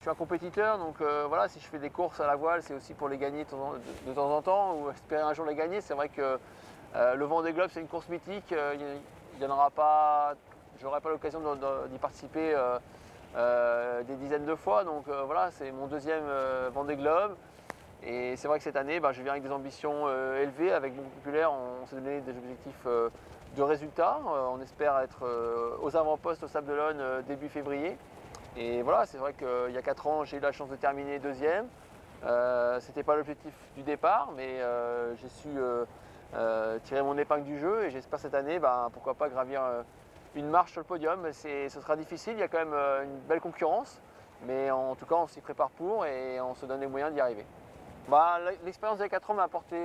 suis un compétiteur, donc voilà, si je fais des courses à la voile, c'est aussi pour les gagner de temps en temps, ou espérer un jour les gagner. C'est vrai que le Vendée Globe, c'est une course mythique, il n'y en aura pas, j'aurai pas l'occasion d'y participer des dizaines de fois, donc voilà, c'est mon deuxième Vendée Globe. Et c'est vrai que cette année, je viens avec des ambitions élevées. Avec Bon Populaire, on s'est donné des objectifs de résultats. On espère être aux avant-postes au Sable d'Olonne début février. Et voilà, c'est vrai qu'il y a 4 ans, j'ai eu la chance de terminer deuxième. Ce n'était pas l'objectif du départ, mais j'ai su tirer mon épingle du jeu. Et j'espère cette année, pourquoi pas gravir une marche sur le podium. Ce sera difficile, il y a quand même une belle concurrence. Mais en tout cas, on s'y prépare pour et on se donne les moyens d'y arriver. L'expérience des 4 ans m'a apporté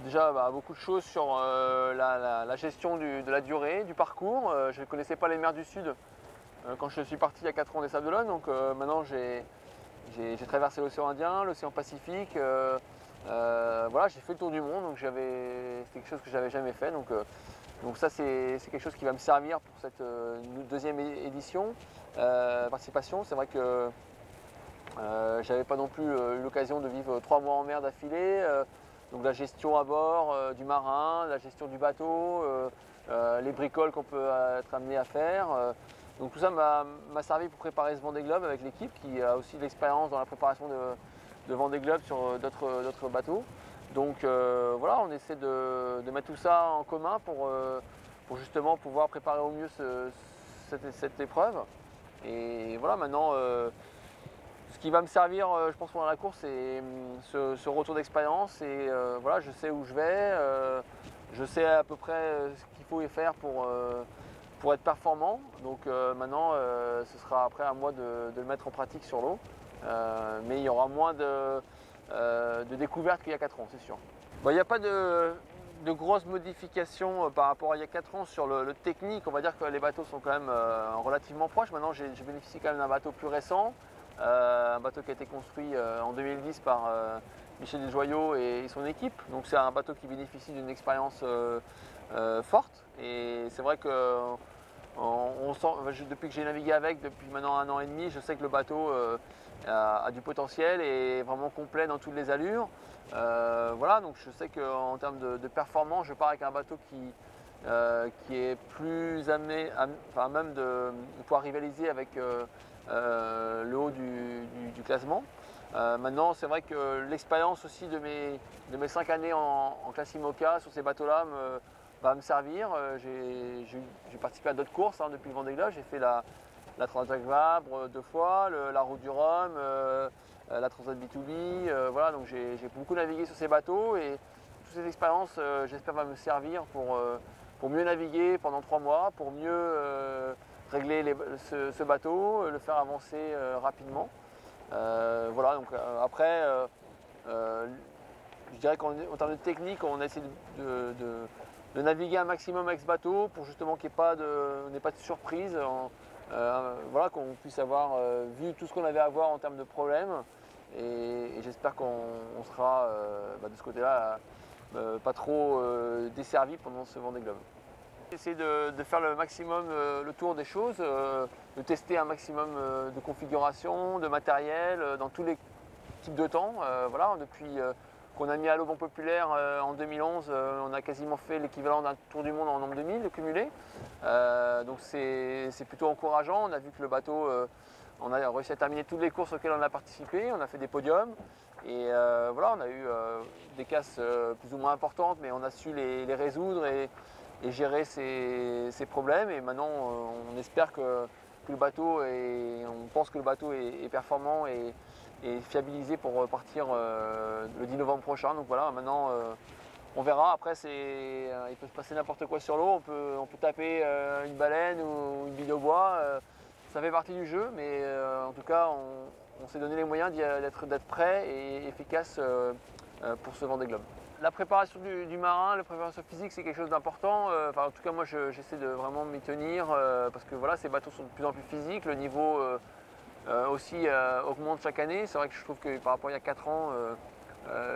déjà beaucoup de choses sur la gestion de la durée, du parcours. Je ne connaissais pas les mers du Sud quand je suis parti il y a 4 ans des Sables d'Olonne. Donc maintenant j'ai traversé l'océan Indien, l'océan Pacifique. Voilà, j'ai fait le tour du monde, donc c'est quelque chose que je n'avais jamais fait. Donc ça c'est quelque chose qui va me servir pour cette deuxième édition, participation. C'est vrai que j'avais pas non plus eu l'occasion de vivre 3 mois en mer d'affilée, donc la gestion à bord du marin, la gestion du bateau, les bricoles qu'on peut être amené à faire. Donc tout ça m'a servi pour préparer ce Vendée Globe avec l'équipe qui a aussi de l'expérience dans la préparation de Vendée Globe sur d'autres bateaux. Donc voilà, on essaie de mettre tout ça en commun pour justement pouvoir préparer au mieux cette épreuve. Et voilà, maintenant ce qui va me servir, je pense, pendant la course, c'est ce retour d'expérience. Et voilà, je sais où je vais, je sais à peu près ce qu'il faut y faire pour être performant. Donc maintenant, ce sera après à moi de le mettre en pratique sur l'eau. Mais il y aura moins de découvertes qu'il y a 4 ans, c'est sûr. Il n'y a pas de grosses modifications par rapport à il y a 4 ans sur le technique. On va dire que les bateaux sont quand même relativement proches. Maintenant, je bénéficie quand même d'un bateau plus récent. Un bateau qui a été construit en 2010 par Michel Desjoyaux et son équipe. Donc c'est un bateau qui bénéficie d'une expérience forte. Et c'est vrai que depuis que j'ai navigué avec, depuis maintenant 1 an et demi, je sais que le bateau a du potentiel et est vraiment complet dans toutes les allures. Voilà, donc je sais qu'en termes de performance, je pars avec un bateau qui est plus amené, même de pouvoir rivaliser avec le haut du classement. Maintenant, c'est vrai que l'expérience aussi de mes 5 années en classe IMOCA sur ces bateaux-là va me servir. J'ai participé à d'autres courses depuis le Vendée Globe. J'ai fait la Transat Vabre 2 fois, la Route du Rhum, la Transat B2B. Voilà, donc j'ai beaucoup navigué sur ces bateaux et toutes ces expériences, j'espère, va me servir pour mieux naviguer pendant 3 mois, pour mieux régler ce bateau, le faire avancer rapidement. Voilà, donc après, je dirais qu'en termes de technique, on a essayé de naviguer un maximum avec ce bateau pour justement qu'il n'y ait pas de surprise. Voilà, qu'on puisse avoir vu tout ce qu'on avait à voir en termes de problèmes. Et j'espère qu'on sera de ce côté-là pas trop desservi pendant ce Vendée Globe. Essayer de faire le maximum le tour des choses, de tester un maximum de configurations, de matériel dans tous les types de temps. Voilà, depuis qu'on a mis à l'eau Bon Populaire en 2011, on a quasiment fait l'équivalent d'un tour du monde en nombre de milles cumulé. Donc c'est plutôt encourageant. On a vu que le bateau, on a réussi à terminer toutes les courses auxquelles on a participé. On a fait des podiums. Et voilà, on a eu des casses plus ou moins importantes, mais on a su les résoudre et gérer ces problèmes. Et maintenant, on espère que le bateau on pense que le bateau est performant et fiabilisé pour partir le 10 novembre prochain. Donc voilà, maintenant on verra. Après, il peut se passer n'importe quoi sur l'eau. On peut taper une baleine ou une bille de bois. Ça fait partie du jeu, mais en tout cas, on s'est donné les moyens d'être prêt et efficace pour ce Vendée Globe. La préparation du marin, la préparation physique, c'est quelque chose d'important. En tout cas, moi, j'essaie de vraiment m'y tenir parce que voilà, ces bateaux sont de plus en plus physiques. Le niveau aussi augmente chaque année. C'est vrai que je trouve que par rapport à il y a 4 ans,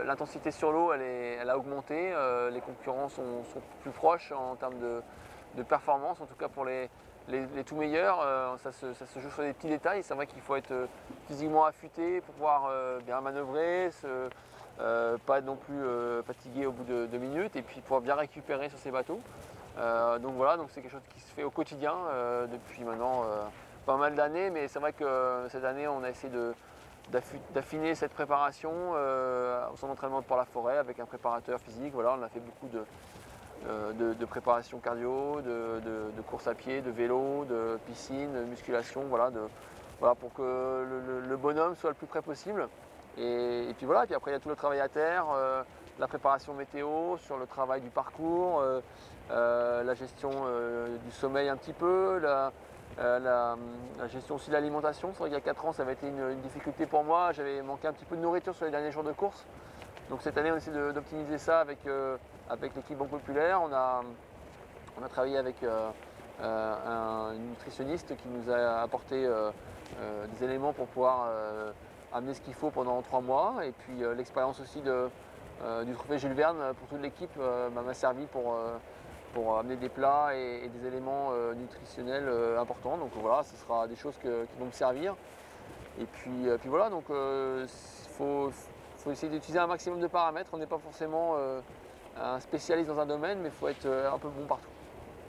l'intensité sur l'eau, elle a augmenté. Les concurrents sont plus proches en termes de performance, en tout cas pour les les tout meilleurs, ça se joue sur des petits détails. C'est vrai qu'il faut être physiquement affûté pour pouvoir bien manœuvrer, pas être non plus fatigué au bout de 2 minutes et puis pouvoir bien récupérer sur ces bateaux. Donc voilà, donc c'est quelque chose qui se fait au quotidien depuis maintenant pas mal d'années, mais c'est vrai que cette année on a essayé d'affiner cette préparation son entraînement pour la forêt avec un préparateur physique. Voilà, on a fait beaucoup de préparation cardio, de course à pied, de vélo, de piscine, de musculation, voilà, pour que le bonhomme soit le plus près possible. Et puis voilà, puis après il y a tout le travail à terre, la préparation météo, sur le travail du parcours, la gestion du sommeil un petit peu, la gestion aussi de l'alimentation. C'est vrai qu'il y a 4 ans ça avait été une difficulté pour moi, j'avais manqué un petit peu de nourriture sur les derniers jours de course. Donc cette année on essaie d'optimiser ça avec l'équipe Banque Populaire. On a travaillé avec un nutritionniste qui nous a apporté des éléments pour pouvoir amener ce qu'il faut pendant 3 mois. Et puis l'expérience aussi du trophée Jules Verne pour toute l'équipe m'a servi pour amener des plats et des éléments nutritionnels importants. Donc voilà, ce sera des choses qui vont me servir. Et puis voilà, donc il faut essayer d'utiliser un maximum de paramètres. On n'est pas forcément un spécialiste dans un domaine, mais il faut être un peu bon partout.